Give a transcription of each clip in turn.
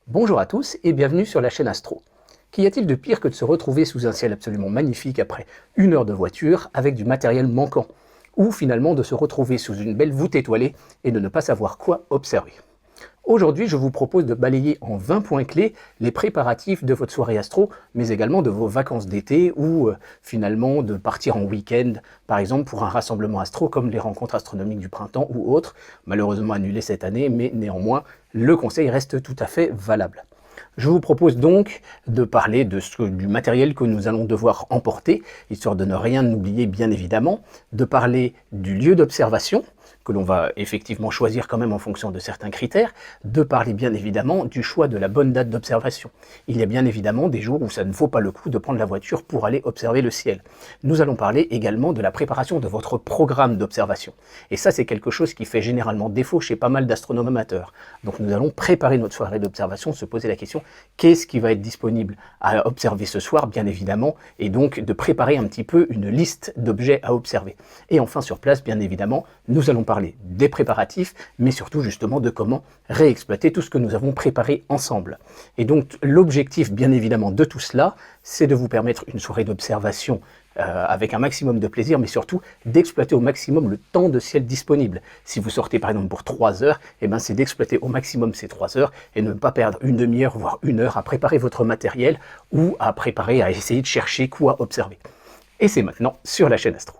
Bonjour à tous et bienvenue sur la chaîne Astro. Qu'y a-t-il de pire que de se retrouver sous un ciel absolument magnifique après une heure de voiture avec du matériel manquant, ou finalement de se retrouver sous une belle voûte étoilée et de ne pas savoir quoi observer? Aujourd'hui, je vous propose de balayer en 20 points clés les préparatifs de votre soirée astro, mais également de vos vacances d'été ou finalement de partir en week-end, par exemple pour un rassemblement astro comme les rencontres astronomiques du printemps ou autres, malheureusement annulées cette année, mais néanmoins, le conseil reste tout à fait valable. Je vous propose donc de parler du matériel que nous allons devoir emporter, histoire de ne rien oublier bien évidemment, de parler du lieu d'observation, que l'on va effectivement choisir quand même en fonction de certains critères, de parler bien évidemment du choix de la bonne date d'observation. Il y a bien évidemment des jours où ça ne vaut pas le coup de prendre la voiture pour aller observer le ciel. Nous allons parler également de la préparation de votre programme d'observation. Et ça, c'est quelque chose qui fait généralement défaut chez pas mal d'astronomes amateurs. Donc nous allons préparer notre soirée d'observation, se poser la question, qu'est-ce qui va être disponible à observer ce soir, bien évidemment, et donc de préparer un petit peu une liste d'objets à observer. Et enfin, sur place, bien évidemment, nous allons parler des préparatifs, mais surtout justement de comment réexploiter tout ce que nous avons préparé ensemble. Et donc l'objectif, bien évidemment, de tout cela, c'est de vous permettre une soirée d'observation avec un maximum de plaisir, mais surtout d'exploiter au maximum le temps de ciel disponible. Si vous sortez par exemple pour 3 heures, eh ben, c'est d'exploiter au maximum ces 3 heures et ne pas perdre une demi-heure, voire une heure à préparer votre matériel ou à essayer de chercher quoi observer. Et c'est maintenant sur la chaîne Astro.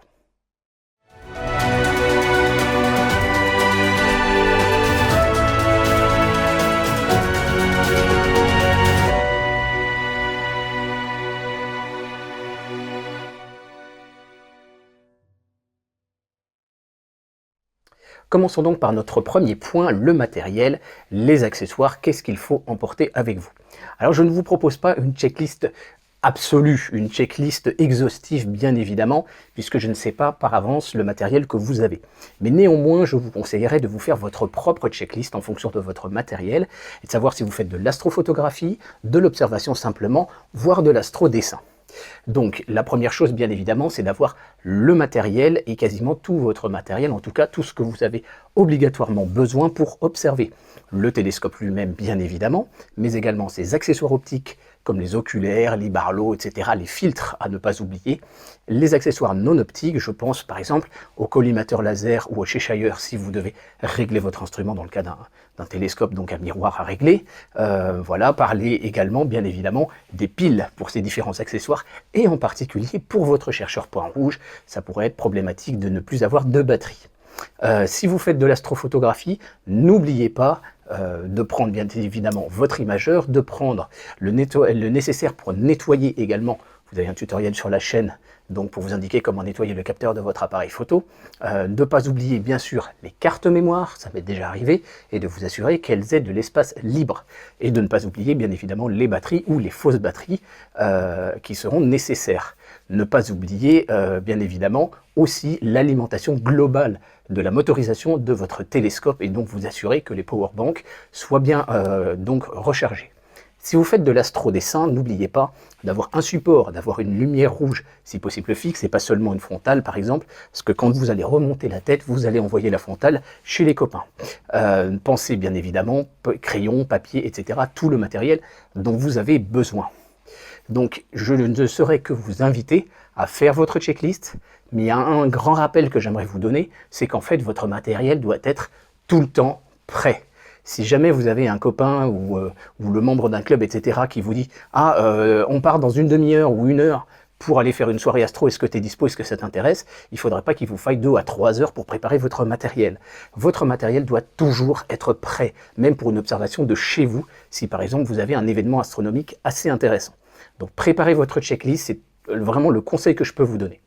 Commençons donc par notre premier point, le matériel, les accessoires, qu'est-ce qu'il faut emporter avec vous? Alors je ne vous propose pas une checklist absolue, une checklist exhaustive bien évidemment, puisque je ne sais pas par avance le matériel que vous avez. Mais néanmoins, je vous conseillerais de vous faire votre propre checklist en fonction de votre matériel, et de savoir si vous faites de l'astrophotographie, de l'observation simplement, voire de l'astrodessin. Donc la première chose bien évidemment c'est d'avoir le matériel et quasiment tout votre matériel, en tout cas tout ce que vous avez obligatoirement besoin pour observer. Le télescope lui-même bien évidemment, mais également ses accessoires optiques comme les oculaires, les barlots, etc., les filtres à ne pas oublier, les accessoires non optiques, je pense par exemple au collimateur laser ou au Cheshire si vous devez régler votre instrument dans le cas d'un télescope, donc un miroir à régler. Voilà, parler également bien évidemment des piles pour ces différents accessoires et en particulier pour votre chercheur point rouge, ça pourrait être problématique de ne plus avoir de batterie. Si vous faites de l'astrophotographie, n'oubliez pas de prendre bien évidemment votre imageur, de prendre le nécessaire pour nettoyer également. Vous avez un tutoriel sur la chaîne donc pour vous indiquer comment nettoyer le capteur de votre appareil photo. De ne pas oublier bien sûr les cartes mémoire, ça m'est déjà arrivé, et de vous assurer qu'elles aient de l'espace libre. Et de ne pas oublier bien évidemment les batteries ou les fausses batteries qui seront nécessaires. Ne pas oublier bien évidemment aussi l'alimentation globale de la motorisation de votre télescope et donc vous assurer que les powerbanks soient bien donc rechargés. Si vous faites de l'astrodessin, n'oubliez pas d'avoir un support, d'avoir une lumière rouge, si possible fixe, et pas seulement une frontale par exemple, parce que quand vous allez remonter la tête, vous allez envoyer la frontale chez les copains. Pensez bien évidemment, crayon, papier, etc., tout le matériel dont vous avez besoin. Donc je ne saurais que vous inviter à faire votre checklist, mais il y a un grand rappel que j'aimerais vous donner, c'est qu'en fait votre matériel doit être tout le temps prêt. Si jamais vous avez un copain ou le membre d'un club, etc., qui vous dit « Ah, on part dans une demi-heure ou une heure pour aller faire une soirée astro, est-ce que tu es dispo, est-ce que ça t'intéresse ?» Il ne faudrait pas qu'il vous faille 2 à 3 heures pour préparer votre matériel. Votre matériel doit toujours être prêt, même pour une observation de chez vous, si par exemple vous avez un événement astronomique assez intéressant. Donc préparez votre checklist, c'est vraiment le conseil que je peux vous donner.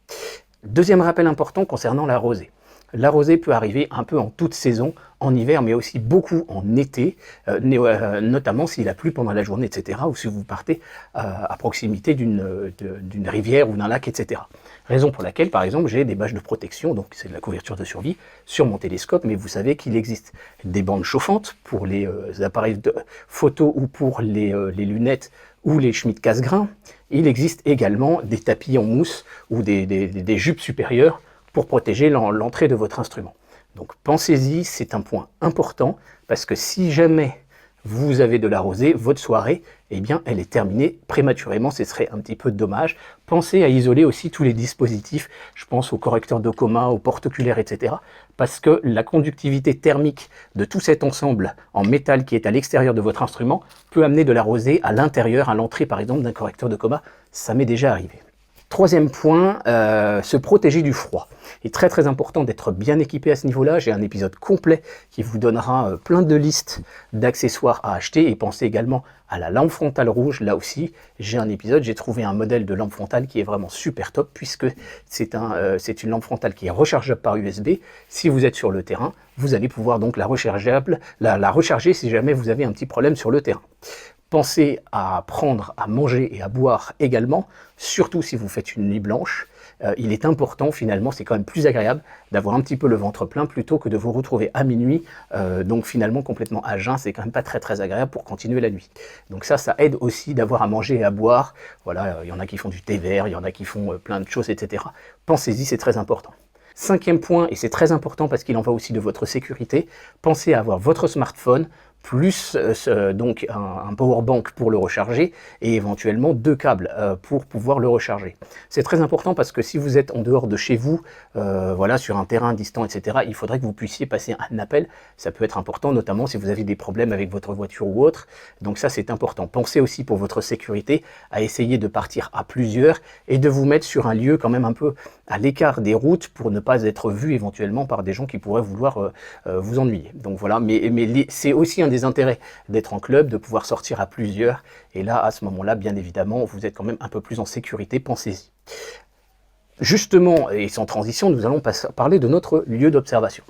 Deuxième rappel important concernant la rosée. La rosée peut arriver un peu en toute saison, en hiver, mais aussi beaucoup en été, notamment s'il a plu pendant la journée, etc., ou si vous partez à proximité d'une rivière ou d'un lac, etc. Raison pour laquelle, par exemple, j'ai des bâches de protection, donc c'est de la couverture de survie, sur mon télescope, mais vous savez qu'il existe des bandes chauffantes pour les appareils de photo ou pour les lunettes ou les Schmitt casse-grains. Il existe également des tapis en mousse ou des jupes supérieures pour protéger l'entrée de votre instrument. Donc pensez-y, c'est un point important, parce que si jamais vous avez de la rosée, votre soirée, eh bien, elle est terminée prématurément, ce serait un petit peu dommage. Pensez à isoler aussi tous les dispositifs, je pense aux correcteurs de coma, aux porte-oculaires, etc. Parce que la conductivité thermique de tout cet ensemble en métal qui est à l'extérieur de votre instrument peut amener de la rosée à l'intérieur, à l'entrée par exemple d'un correcteur de coma. Ça m'est déjà arrivé. Troisième point, se protéger du froid. Il est très très important d'être bien équipé à ce niveau-là. J'ai un épisode complet qui vous donnera plein de listes d'accessoires à acheter, et pensez également à la lampe frontale rouge. Là aussi, j'ai un épisode, j'ai trouvé un modèle de lampe frontale qui est vraiment super top, puisque c'est une lampe frontale qui est rechargeable par USB. Si vous êtes sur le terrain, vous allez pouvoir donc la recharger si jamais vous avez un petit problème sur le terrain. Pensez à prendre, à manger et à boire également, surtout si vous faites une nuit blanche. Il est important finalement, c'est quand même plus agréable d'avoir un petit peu le ventre plein plutôt que de vous retrouver à minuit, donc finalement complètement à jeun, c'est quand même pas très très agréable pour continuer la nuit. Donc ça aide aussi d'avoir à manger et à boire. Voilà, il y en a qui font du thé vert, il y en a qui font plein de choses, etc. Pensez-y, c'est très important. Cinquième point, et c'est très important parce qu'il en va aussi de votre sécurité, pensez à avoir votre smartphone, plus donc un power bank pour le recharger et éventuellement 2 câbles pour pouvoir le recharger. C'est très important parce que si vous êtes en dehors de chez vous, voilà, sur un terrain distant, etc., il faudrait que vous puissiez passer un appel. Ça peut être important, notamment si vous avez des problèmes avec votre voiture ou autre. Donc ça, c'est important. Pensez aussi pour votre sécurité à essayer de partir à plusieurs et de vous mettre sur un lieu quand même un peu à l'écart des routes pour ne pas être vu éventuellement par des gens qui pourraient vouloir vous ennuyer. Donc voilà, mais c'est aussi un des intérêts d'être en club, de pouvoir sortir à plusieurs, et là, à ce moment-là, bien évidemment, vous êtes quand même un peu plus en sécurité, pensez-y. Justement, et sans transition, nous allons parler de notre lieu d'observation.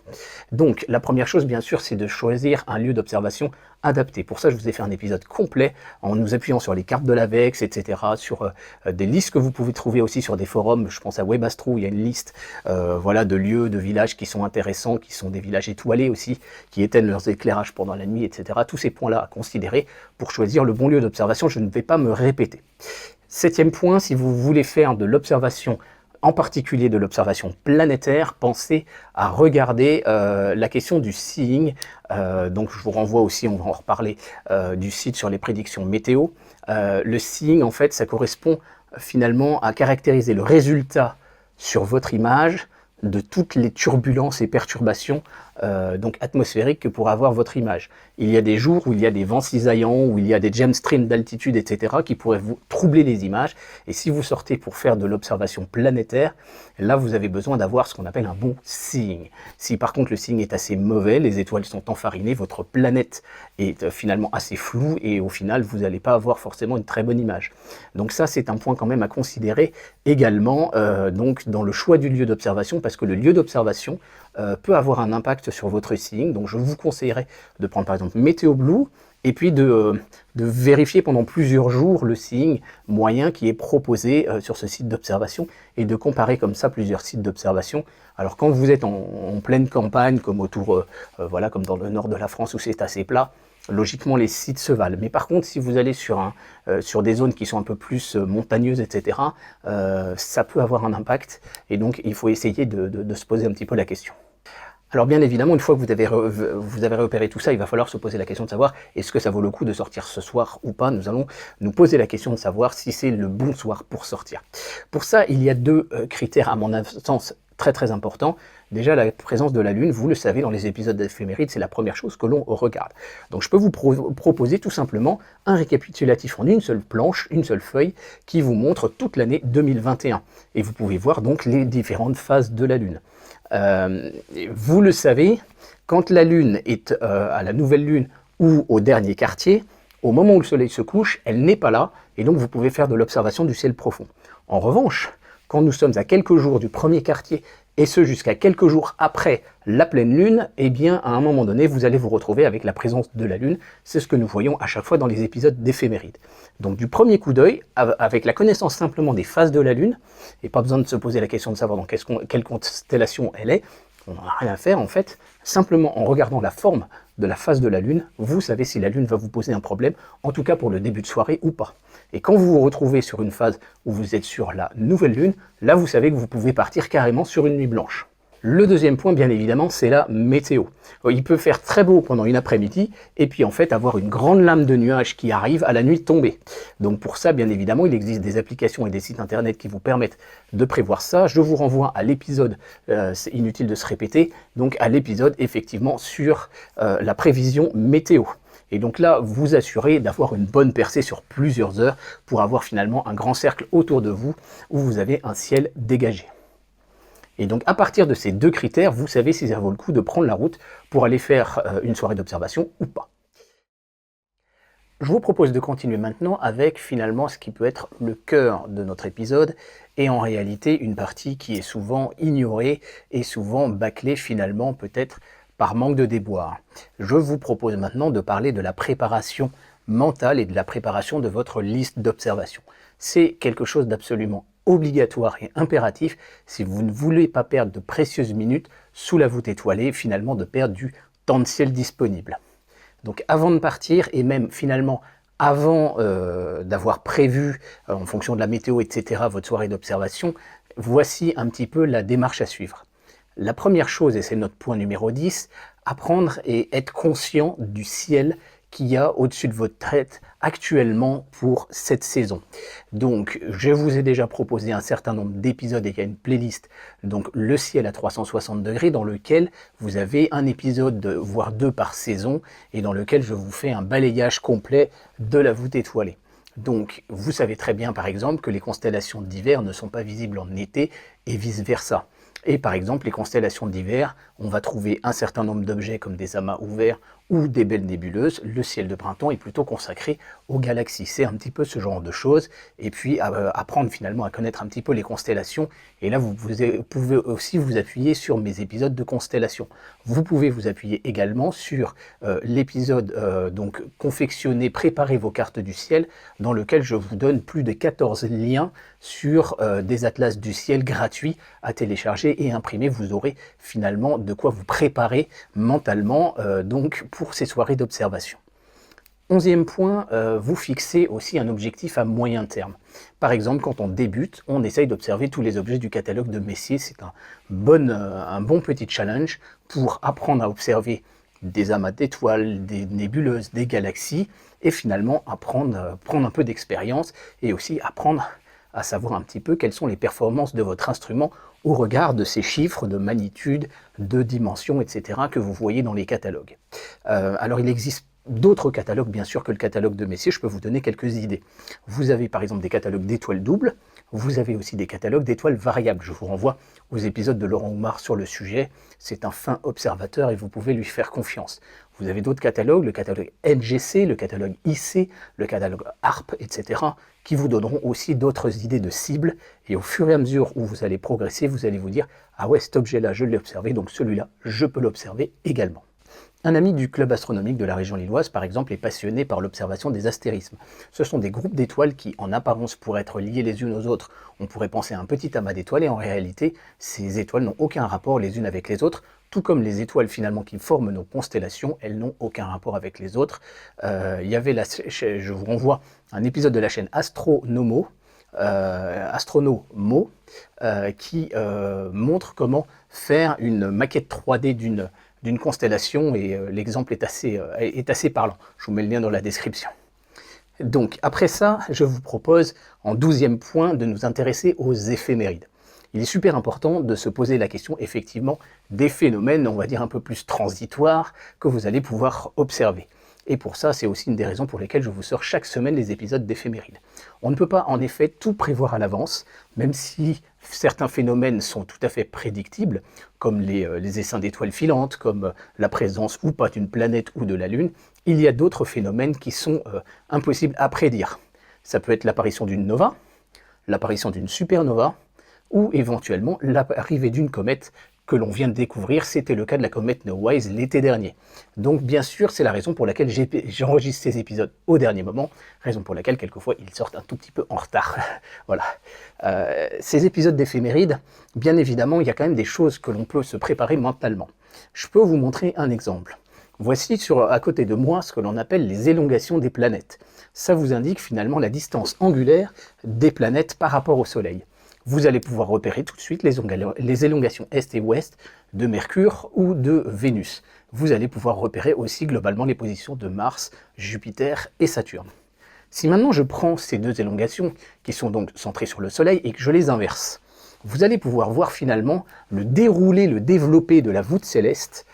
Donc, la première chose, bien sûr, c'est de choisir un lieu d'observation adapté. Pour ça, je vous ai fait un épisode complet en nous appuyant sur les cartes de l'AVEX, etc., sur des listes que vous pouvez trouver aussi sur des forums. Je pense à Webastro, il y a une liste voilà, de lieux, de villages qui sont intéressants, qui sont des villages étoilés aussi, qui éteignent leurs éclairages pendant la nuit, etc. Tous ces points-là à considérer pour choisir le bon lieu d'observation. Je ne vais pas me répéter. Septième point, si vous voulez faire de l'observation, en particulier de l'observation planétaire, pensez à regarder la question du seeing. Donc je vous renvoie aussi, on va en reparler, du site sur les prédictions météo. Le seeing, en fait, ça correspond finalement à caractériser le résultat sur votre image de toutes les turbulences et perturbations donc atmosphériques que pourra avoir votre image. Il y a des jours où il y a des vents cisaillants, où il y a des jet streams d'altitude, etc., qui pourraient vous troubler les images. Et si vous sortez pour faire de l'observation planétaire, là vous avez besoin d'avoir ce qu'on appelle un bon seeing. Si par contre le seeing est assez mauvais, les étoiles sont enfarinées, votre planète est finalement assez floue, et au final vous n'allez pas avoir forcément une très bonne image. Donc ça, c'est un point quand même à considérer également donc dans le choix du lieu d'observation, parce que le lieu d'observation peut avoir un impact sur votre seeing. Donc je vous conseillerais de prendre par exemple Météo Blue, et puis de vérifier pendant plusieurs jours le seeing moyen qui est proposé sur ce site d'observation, et de comparer comme ça plusieurs sites d'observation. Alors quand vous êtes en pleine campagne, comme autour, voilà, comme dans le nord de la France où c'est assez plat, logiquement les sites se valent. Mais par contre, si vous allez sur des zones qui sont un peu plus montagneuses, etc., ça peut avoir un impact, et donc il faut essayer de se poser un petit peu la question. Alors bien évidemment, une fois que vous avez repéré tout ça, il va falloir se poser la question de savoir est-ce que ça vaut le coup de sortir ce soir ou pas. Nous allons nous poser la question de savoir si c'est le bon soir pour sortir. Pour ça, il y a 2 critères à mon sens très très importants. Déjà, la présence de la Lune, vous le savez, dans les épisodes d'éphémérides, c'est la première chose que l'on regarde. Donc je peux vous proposer tout simplement un récapitulatif en une seule planche, une seule feuille, qui vous montre toute l'année 2021. Et vous pouvez voir donc les différentes phases de la Lune. Vous le savez, quand la Lune est à la nouvelle Lune ou au dernier quartier, au moment où le Soleil se couche, elle n'est pas là, et donc vous pouvez faire de l'observation du ciel profond. En revanche, quand nous sommes à quelques jours du premier quartier, et ce jusqu'à quelques jours après la pleine Lune, eh bien à un moment donné, vous allez vous retrouver avec la présence de la Lune. C'est ce que nous voyons à chaque fois dans les épisodes d'éphémérides. Donc du premier coup d'œil, avec la connaissance simplement des phases de la Lune, et pas besoin de se poser la question de savoir dans quelle constellation elle est, on n'a rien à faire en fait, simplement en regardant la forme de la phase de la Lune, vous savez si la Lune va vous poser un problème, en tout cas pour le début de soirée ou pas. Et quand vous vous retrouvez sur une phase où vous êtes sur la nouvelle Lune, là vous savez que vous pouvez partir carrément sur une nuit blanche. Le deuxième point, bien évidemment, c'est la météo. Il peut faire très beau pendant une après-midi, et puis en fait avoir une grande lame de nuages qui arrive à la nuit tombée. Donc pour ça, bien évidemment, il existe des applications et des sites internet qui vous permettent de prévoir ça. Je vous renvoie à l'épisode, c'est inutile de se répéter, donc à l'épisode effectivement sur la prévision météo. Et donc là, vous assurez d'avoir une bonne percée sur plusieurs heures pour avoir finalement un grand cercle autour de vous où vous avez un ciel dégagé. Et donc à partir de ces deux critères, vous savez si ça vaut le coup de prendre la route pour aller faire une soirée d'observation ou pas. Je vous propose de continuer maintenant avec finalement ce qui peut être le cœur de notre épisode et en réalité une partie qui est souvent ignorée et souvent bâclée finalement peut-être par manque de déboire. Je vous propose maintenant de parler de la préparation mentale et de la préparation de votre liste d'observation. C'est quelque chose d'absolument obligatoire et impératif si vous ne voulez pas perdre de précieuses minutes sous la voûte étoilée, finalement de perdre du temps de ciel disponible. Donc avant de partir et même finalement avant d'avoir prévu en fonction de la météo etc. votre soirée d'observation, voici un petit peu la démarche à suivre. La première chose, et c'est notre point numéro 10, apprendre et être conscient du ciel qu'il y a au-dessus de votre tête actuellement pour cette saison. Donc, je vous ai déjà proposé un certain nombre d'épisodes et il y a une playlist, donc le ciel à 360 degrés, dans lequel vous avez un épisode, voire deux par saison, et dans lequel je vous fais un balayage complet de la voûte étoilée. Donc, vous savez très bien, par exemple, que les constellations d'hiver ne sont pas visibles en été et vice-versa. Et par exemple, les constellations d'hiver, on va trouver un certain nombre d'objets comme des amas ouverts ou des belles nébuleuses. Le ciel de printemps est plutôt consacré aux galaxies. C'est un petit peu ce genre de choses. Et puis apprendre finalement à connaître un petit peu les constellations. Et là, vous pouvez aussi vous appuyer sur mes épisodes de constellations. Vous pouvez vous appuyer également sur l'épisode donc confectionner, préparer vos cartes du ciel, dans lequel je vous donne plus de 14 liens sur des atlas du ciel gratuits à télécharger et imprimer. Vous aurez finalement de quoi vous préparer mentalement donc pour ces soirées d'observation. 11e point, vous fixez aussi un objectif à moyen terme. Par exemple, quand on débute, on essaye d'observer tous les objets du catalogue de Messier. C'est un bon petit challenge pour apprendre à observer des amas d'étoiles, des nébuleuses, des galaxies, et finalement prendre un peu d'expérience et aussi apprendre à savoir un petit peu quelles sont les performances de votre instrument au regard de ces chiffres de magnitude, de dimension, etc. que vous voyez dans les catalogues. Alors il existe d'autres catalogues bien sûr que le catalogue de Messier, je peux vous donner quelques idées. Vous avez par exemple des catalogues d'étoiles doubles, vous avez aussi des catalogues d'étoiles variables. Je vous renvoie aux épisodes de Laurent Oumar sur le sujet, c'est un fin observateur et vous pouvez lui faire confiance. Vous avez d'autres catalogues, le catalogue NGC, le catalogue IC, le catalogue ARP, etc., qui vous donneront aussi d'autres idées de cibles. Et au fur et à mesure où vous allez progresser, vous allez vous dire « Ah ouais, cet objet-là, je l'ai observé, donc celui-là, je peux l'observer également ». Un ami du club astronomique de la région lilloise, par exemple, est passionné par l'observation des astérismes. Ce sont des groupes d'étoiles qui, en apparence, pourraient être liées les unes aux autres. On pourrait penser à un petit amas d'étoiles, et en réalité, ces étoiles n'ont aucun rapport les unes avec les autres, tout comme les étoiles finalement qui forment nos constellations, elles n'ont aucun rapport avec les autres. Je vous renvoie à un épisode de la chaîne Astronomo, qui montre comment faire une maquette 3D d'une constellation, et l'exemple est assez parlant. Je vous mets le lien dans la description. Donc après ça, je vous propose en 12e point de nous intéresser aux éphémérides. Il est super important de se poser la question effectivement des phénomènes, on va dire un peu plus transitoires, que vous allez pouvoir observer. Et pour ça, c'est aussi une des raisons pour lesquelles je vous sors chaque semaine les épisodes d'éphémérides. On ne peut pas en effet tout prévoir à l'avance, même si certains phénomènes sont tout à fait prédictibles, comme les essaims d'étoiles filantes, comme la présence ou pas d'une planète ou de la Lune. Il y a d'autres phénomènes qui sont impossibles à prédire. Ça peut être l'apparition d'une nova, l'apparition d'une supernova, ou éventuellement l'arrivée d'une comète que l'on vient de découvrir. C'était le cas de la comète Neowise l'été dernier. Donc bien sûr, c'est la raison pour laquelle j'enregistre ces épisodes au dernier moment, raison pour laquelle quelquefois ils sortent un tout petit peu en retard. Voilà. Ces épisodes d'éphémérides, bien évidemment, il y a quand même des choses que l'on peut se préparer mentalement. Je peux vous montrer un exemple. Voici à côté de moi ce que l'on appelle les élongations des planètes. Ça vous indique finalement la distance angulaire des planètes par rapport au Soleil. vous allez pouvoir repérer tout de suite les élongations Est et Ouest de Mercure ou de Vénus. Vous allez pouvoir repérer aussi globalement les positions de Mars, Jupiter et Saturne. Si maintenant je prends ces deux élongations, qui sont donc centrées sur le Soleil, et que je les inverse, vous allez pouvoir voir finalement le déroulé, le développé de la voûte céleste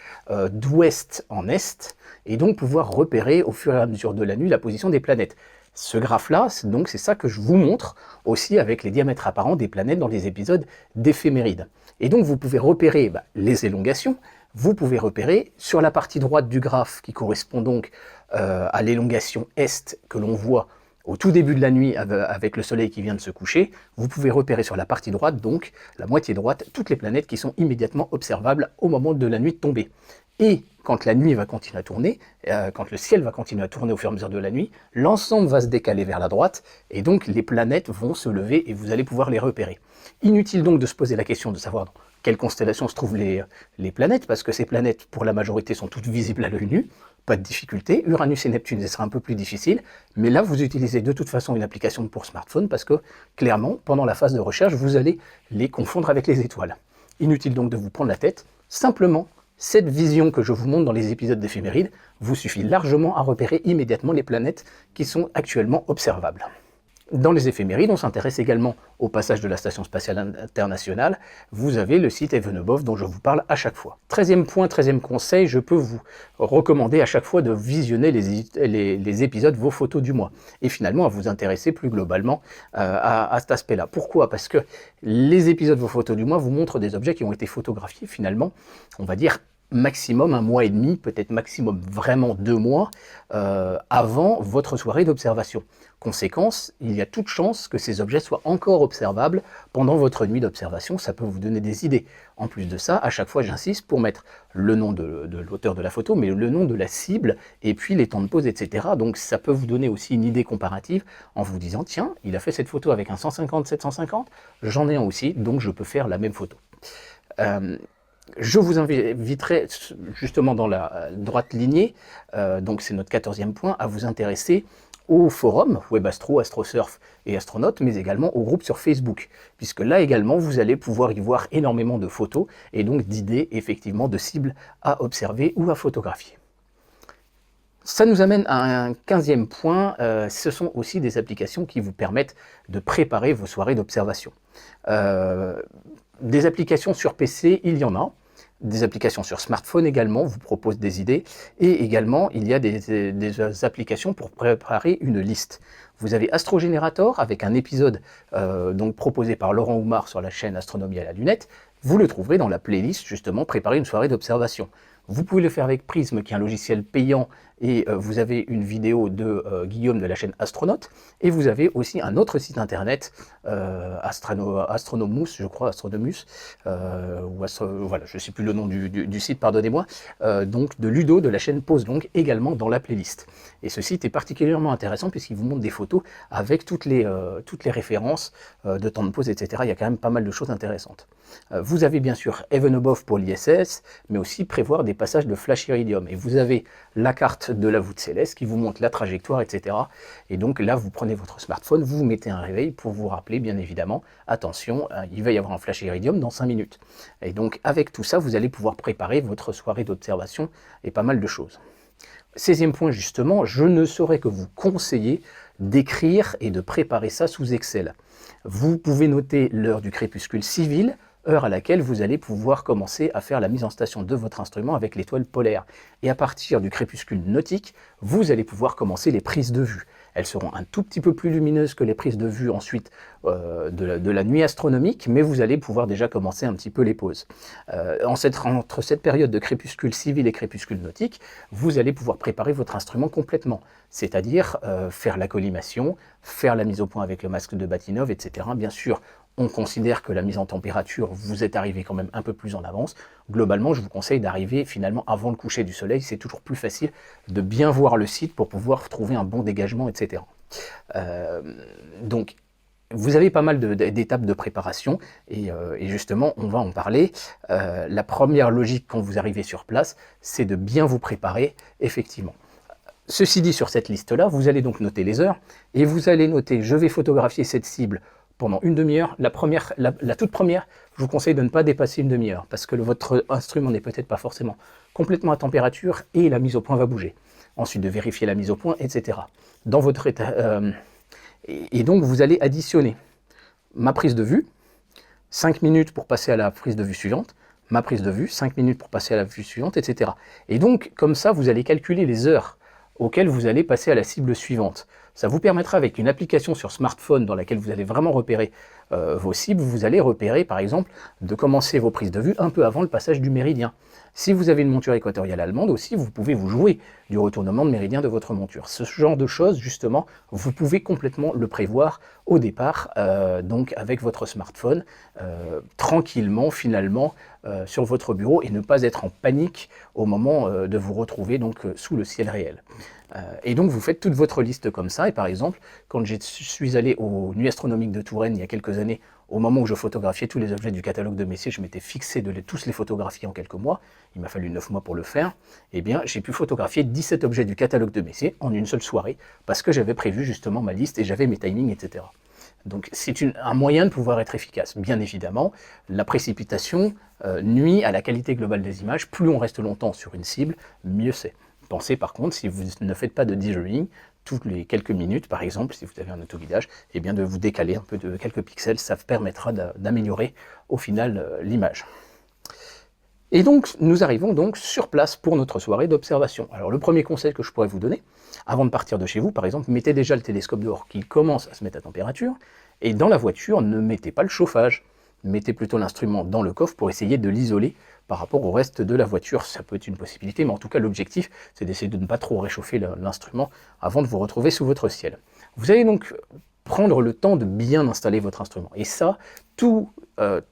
d'ouest en est, et donc pouvoir repérer au fur et à mesure de la nuit la position des planètes. Ce graphe-là, donc c'est ça que je vous montre aussi avec les diamètres apparents des planètes dans les épisodes d'éphémérides. Et donc vous pouvez repérer les élongations, vous pouvez repérer sur la partie droite du graphe qui correspond donc à l'élongation Est que l'on voit au tout début de la nuit avec le soleil qui vient de se coucher, vous pouvez repérer sur la partie droite, donc la moitié droite, toutes les planètes qui sont immédiatement observables au moment de la nuit de tomber. Et quand la nuit va continuer à tourner, quand le ciel va continuer à tourner au fur et à mesure de la nuit, l'ensemble va se décaler vers la droite, et donc les planètes vont se lever et vous allez pouvoir les repérer. Inutile donc de se poser la question de savoir dans quelle constellation se trouvent les planètes, parce que ces planètes, pour la majorité, sont toutes visibles à l'œil nu, pas de difficulté. Uranus et Neptune, ce sera un peu plus difficile, mais là, vous utilisez de toute façon une application pour smartphone, parce que, clairement, pendant la phase de recherche, vous allez les confondre avec les étoiles. Inutile donc de vous prendre la tête, simplement, cette vision que je vous montre dans les épisodes d'éphémérides vous suffit largement à repérer immédiatement les planètes qui sont actuellement observables. Dans les éphémérides, on s'intéresse également au passage de la Station Spatiale Internationale. Vous avez le site Heaven Above dont je vous parle à chaque fois. 13e point, 13e conseil, je peux vous recommander à chaque fois de visionner les épisodes Vos photos du mois. Et finalement à vous intéresser plus globalement à cet aspect-là. Pourquoi? Parce que les épisodes Vos photos du mois vous montrent des objets qui ont été photographiés finalement, on va dire, maximum 1 mois et demi, peut-être maximum vraiment 2 mois avant votre soirée d'observation. Conséquence, il y a toute chance que ces objets soient encore observables pendant votre nuit d'observation, ça peut vous donner des idées. En plus de ça, à chaque fois j'insiste pour mettre le nom de l'auteur de la photo, mais le nom de la cible, et puis les temps de pause, etc. Donc ça peut vous donner aussi une idée comparative en vous disant, tiens, il a fait cette photo avec un 150-750, j'en ai un aussi, donc je peux faire la même photo. Je vous inviterai justement dans la droite lignée, donc c'est notre 14e point, à vous intéresser au forum Webastro, AstroSurf et Astronautes, mais également au groupe sur Facebook, puisque là également vous allez pouvoir y voir énormément de photos et donc d'idées effectivement de cibles à observer ou à photographier. Ça nous amène à un 15e point, ce sont aussi des applications qui vous permettent de préparer vos soirées d'observation. Des applications sur PC, il y en a. Des applications sur smartphone également vous proposent des idées. Et également, il y a des applications pour préparer une liste. Vous avez Astrogénérateur avec un épisode donc proposé par Laurent Oumar sur la chaîne Astronomie à la lunette. Vous le trouverez dans la playlist justement Préparer une soirée d'observation. Vous pouvez le faire avec Prism, qui est un logiciel payant, et vous avez une vidéo de Guillaume de la chaîne Astronaute, et vous avez aussi un autre site internet, Astronomus, je crois, Astronomus, voilà, je ne sais plus le nom du site, pardonnez-moi, donc de Ludo de la chaîne Pause donc également dans la playlist. Et ce site est particulièrement intéressant puisqu'il vous montre des photos avec toutes les références de temps de pause, etc. Il y a quand même pas mal de choses intéressantes. Vous avez bien sûr Heaven Above pour l'ISS, mais aussi prévoir des passages de flash iridium. Et vous avez la carte de la voûte céleste qui vous montre la trajectoire, etc. Et donc là, vous prenez votre smartphone, vous mettez un réveil pour vous rappeler, bien évidemment, attention, il va y avoir un flash iridium dans 5 minutes. Et donc avec tout ça, vous allez pouvoir préparer votre soirée d'observation et pas mal de choses. 16e point justement, je ne saurais que vous conseiller d'écrire et de préparer ça sous Excel. Vous pouvez noter l'heure du crépuscule civil, heure à laquelle vous allez pouvoir commencer à faire la mise en station de votre instrument avec l'étoile polaire. Et à partir du crépuscule nautique, vous allez pouvoir commencer les prises de vue. Elles seront un tout petit peu plus lumineuses que les prises de vue ensuite de la nuit astronomique, mais vous allez pouvoir déjà commencer un petit peu les pauses. Entre cette période de crépuscule civil et crépuscule nautique, vous allez pouvoir préparer votre instrument complètement, c'est-à-dire faire la collimation, faire la mise au point avec le masque de Bahtinov, etc. Bien sûr, on considère que la mise en température, vous êtes arrivé quand même un peu plus en avance. Globalement, je vous conseille d'arriver finalement avant le coucher du soleil. C'est toujours plus facile de bien voir le site pour pouvoir trouver un bon dégagement, etc. Donc, vous avez pas mal d'étapes de préparation et justement, on va en parler. La première logique quand vous arrivez sur place, c'est de bien vous préparer, effectivement. Ceci dit, sur cette liste-là, vous allez donc noter les heures et vous allez noter « je vais photographier cette cible » pendant une demi-heure. La toute première, je vous conseille de ne pas dépasser une demi-heure, parce que votre instrument n'est peut-être pas forcément complètement à température et la mise au point va bouger. Ensuite, de vérifier la mise au point, etc. Dans votre état, et donc, vous allez additionner ma prise de vue, 5 minutes pour passer à la prise de vue suivante, ma prise de vue, 5 minutes pour passer à la vue suivante, etc. Et donc, comme ça, vous allez calculer les heures auxquelles vous allez passer à la cible suivante. Ça vous permettra, avec une application sur smartphone dans laquelle vous allez vraiment repérer vos cibles, vous allez repérer, par exemple, de commencer vos prises de vue un peu avant le passage du méridien. Si vous avez une monture équatoriale allemande aussi, vous pouvez vous jouer du retournement de méridien de votre monture. Ce genre de choses, justement, vous pouvez complètement le prévoir au départ, donc avec votre smartphone, tranquillement, finalement, sur votre bureau, et ne pas être en panique au moment de vous retrouver donc sous le ciel réel. Et donc vous faites toute votre liste comme ça, et par exemple, quand je suis allé aux Nuits astronomiques de Touraine il y a quelques années, au moment où je photographiais tous les objets du catalogue de Messier, je m'étais fixé de tous les photographier en quelques mois, il m'a fallu 9 mois pour le faire, et bien j'ai pu photographier 17 objets du catalogue de Messier en une seule soirée, parce que j'avais prévu justement ma liste et j'avais mes timings, etc. Donc c'est un moyen de pouvoir être efficace. Bien évidemment, la précipitation nuit à la qualité globale des images. Plus on reste longtemps sur une cible, mieux c'est. Pensez par contre, si vous ne faites pas de dithering, toutes les quelques minutes, par exemple, si vous avez un autoguidage, eh bien de vous décaler un peu de quelques pixels, ça permettra d'améliorer au final l'image. Et donc, nous arrivons donc sur place pour notre soirée d'observation. Alors, le premier conseil que je pourrais vous donner, avant de partir de chez vous, par exemple, mettez déjà le télescope dehors, qu'il commence à se mettre à température, et dans la voiture, ne mettez pas le chauffage. Mettez plutôt l'instrument dans le coffre pour essayer de l'isoler par rapport au reste de la voiture. Ça peut être une possibilité, mais en tout cas, l'objectif, c'est d'essayer de ne pas trop réchauffer l'instrument avant de vous retrouver sous votre ciel. Vous allez donc prendre le temps de bien installer votre instrument. Et ça, tout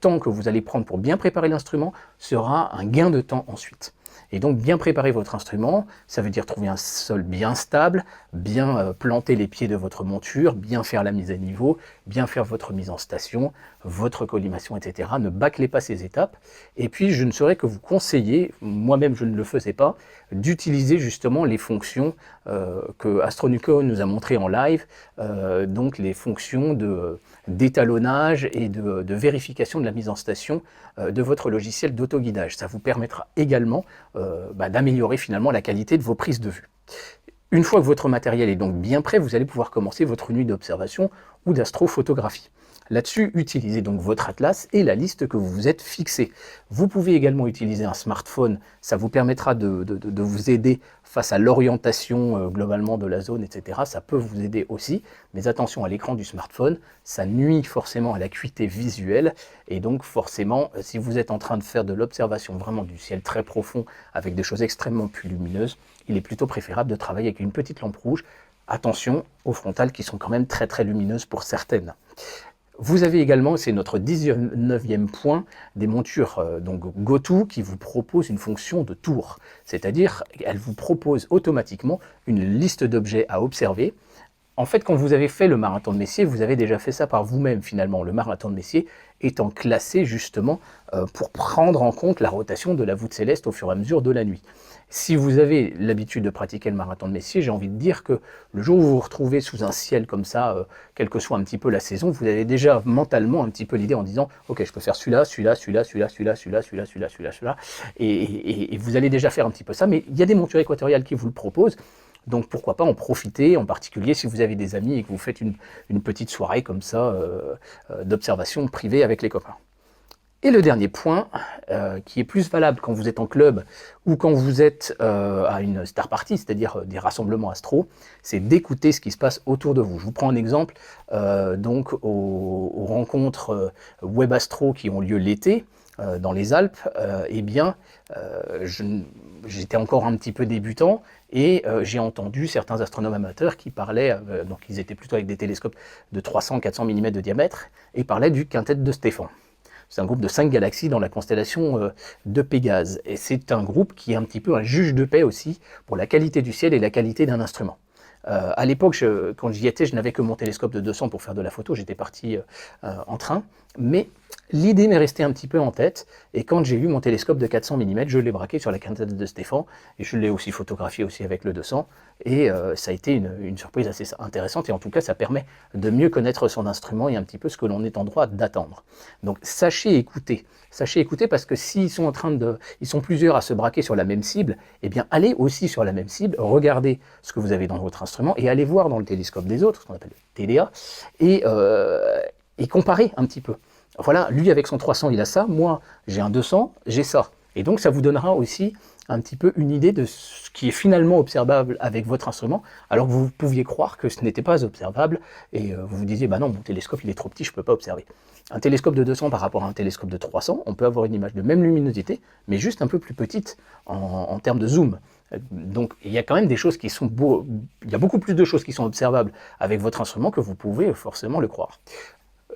temps que vous allez prendre pour bien préparer l'instrument sera un gain de temps ensuite. Et donc bien préparer votre instrument, ça veut dire trouver un sol bien stable, bien planter les pieds de votre monture, bien faire la mise à niveau, bien faire votre mise en station, votre collimation, etc. Ne bâclez pas ces étapes. Et puis je ne saurais que vous conseiller, moi-même je ne le faisais pas, d'utiliser justement les fonctions que Astronucon nous a montrées en live, donc les fonctions d'étalonnage et de vérification de la mise en station de votre logiciel d'autoguidage. Ça vous permettra également d'améliorer finalement la qualité de vos prises de vue. Une fois que votre matériel est donc bien prêt, vous allez pouvoir commencer votre nuit d'observation ou d'astrophotographie. Là-dessus, utilisez donc votre atlas et la liste que vous vous êtes fixée. Vous pouvez également utiliser un smartphone, ça vous permettra de vous aider face à l'orientation globalement de la zone, etc. Ça peut vous aider aussi, mais attention à l'écran du smartphone, ça nuit forcément à l'acuité visuelle, et donc forcément, si vous êtes en train de faire de l'observation vraiment du ciel très profond, avec des choses extrêmement plus lumineuses, il est plutôt préférable de travailler avec une petite lampe rouge. Attention aux frontales qui sont quand même très très lumineuses pour certaines. Vous avez également, c'est notre 19e point, des montures donc GoTo qui vous propose une fonction de tour. C'est-à-dire qu'elle vous propose automatiquement une liste d'objets à observer. En fait, quand vous avez fait le marathon de Messier, vous avez déjà fait ça par vous-même finalement. Le marathon de Messier étant classé justement pour prendre en compte la rotation de la voûte céleste au fur et à mesure de la nuit. Si vous avez l'habitude de pratiquer le marathon de Messier, j'ai envie de dire que le jour où vous vous retrouvez sous un ciel comme ça, quelle que soit un petit peu la saison, vous avez déjà mentalement un petit peu l'idée en disant « Ok, je peux faire celui-là, celui-là, celui-là, celui-là, celui-là, celui-là, celui-là, celui-là, celui-là, celui-là. » Et vous allez déjà faire un petit peu ça, mais il y a des montures équatoriales qui vous le proposent. Donc pourquoi pas en profiter, en particulier si vous avez des amis et que vous faites une petite soirée comme ça d'observation privée avec les copains. Et le dernier point, qui est plus valable quand vous êtes en club ou quand vous êtes à une star party, c'est-à-dire des rassemblements astro, c'est d'écouter ce qui se passe autour de vous. Je vous prends un exemple, donc aux rencontres web astro qui ont lieu l'été, dans les Alpes, eh bien, j'étais encore un petit peu débutant et j'ai entendu certains astronomes amateurs qui parlaient, donc ils étaient plutôt avec des télescopes de 300-400 mm de diamètre, et parlaient du quintet de Stéphan. C'est un groupe de 5 galaxies dans la constellation de Pégase. Et c'est un groupe qui est un petit peu un juge de paix aussi pour la qualité du ciel et la qualité d'un instrument. À l'époque, quand j'y étais, je n'avais que mon télescope de 200 pour faire de la photo, j'étais parti en train, mais L'idée m'est restée un petit peu en tête, et quand j'ai eu mon télescope de 400 mm, je l'ai braqué sur la quintette de Stéphan, et je l'ai aussi photographié aussi avec le 200, et ça a été une surprise assez intéressante, et en tout cas ça permet de mieux connaître son instrument et un petit peu ce que l'on est en droit d'attendre. Donc sachez écouter parce que s'ils sont ils sont plusieurs à se braquer sur la même cible, eh bien allez aussi sur la même cible, regardez ce que vous avez dans votre instrument, et allez voir dans le télescope des autres, ce qu'on appelle le TDA, et comparez un petit peu. Voilà, lui avec son 300 il a ça, moi j'ai un 200, j'ai ça. Et donc ça vous donnera aussi un petit peu une idée de ce qui est finalement observable avec votre instrument, alors que vous pouviez croire que ce n'était pas observable, et vous vous disiez, bah non, mon télescope il est trop petit, je ne peux pas observer. Un télescope de 200 par rapport à un télescope de 300, on peut avoir une image de même luminosité, mais juste un peu plus petite en termes de zoom. Donc il y a quand même des choses qui sont il y a beaucoup plus de choses qui sont observables avec votre instrument que vous pouvez forcément le croire.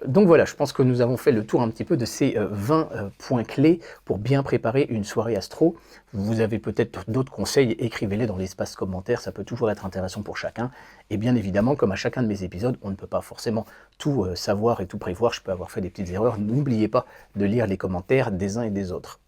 Donc voilà, je pense que nous avons fait le tour un petit peu de ces 20 points clés pour bien préparer une soirée astro. Vous avez peut-être d'autres conseils, écrivez-les dans l'espace commentaire, ça peut toujours être intéressant pour chacun. Et bien évidemment, comme à chacun de mes épisodes, on ne peut pas forcément tout savoir et tout prévoir, je peux avoir fait des petites erreurs. N'oubliez pas de lire les commentaires des uns et des autres.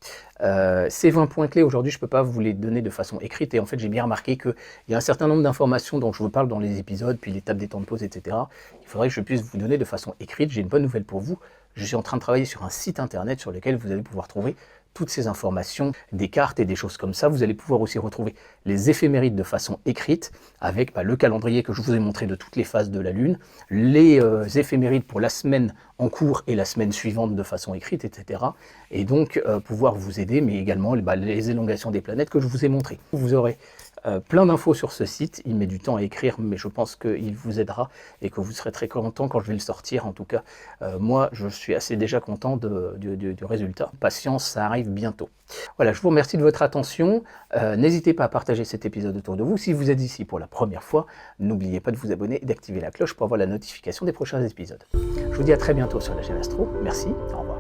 Ces 20 points clés, aujourd'hui, je ne peux pas vous les donner de façon écrite, et en fait, j'ai bien remarqué qu'il y a un certain nombre d'informations dont je vous parle dans les épisodes, puis l'étape des temps de pause, etc. Il faudrait que je puisse vous donner de façon écrite. J'ai une bonne nouvelle pour vous, je suis en train de travailler sur un site internet sur lequel vous allez pouvoir trouver toutes ces informations, des cartes et des choses comme ça. Vous allez pouvoir aussi retrouver les éphémérides de façon écrite, avec le calendrier que je vous ai montré de toutes les phases de la Lune, les éphémérides pour la semaine en cours et la semaine suivante de façon écrite, etc. Et donc pouvoir vous aider, mais également les élongations des planètes que je vous ai montrées. Vous aurez plein d'infos sur ce site, il met du temps à écrire, mais je pense qu'il vous aidera et que vous serez très content quand je vais le sortir. En tout cas, moi, je suis assez déjà content du résultat. Patience, ça arrive bientôt. Voilà, je vous remercie de votre attention. N'hésitez pas à partager cet épisode autour de vous. Si vous êtes ici pour la première fois, n'oubliez pas de vous abonner et d'activer la cloche pour avoir la notification des prochains épisodes. Je vous dis à très bientôt sur la chaîne Astro. Merci, au revoir.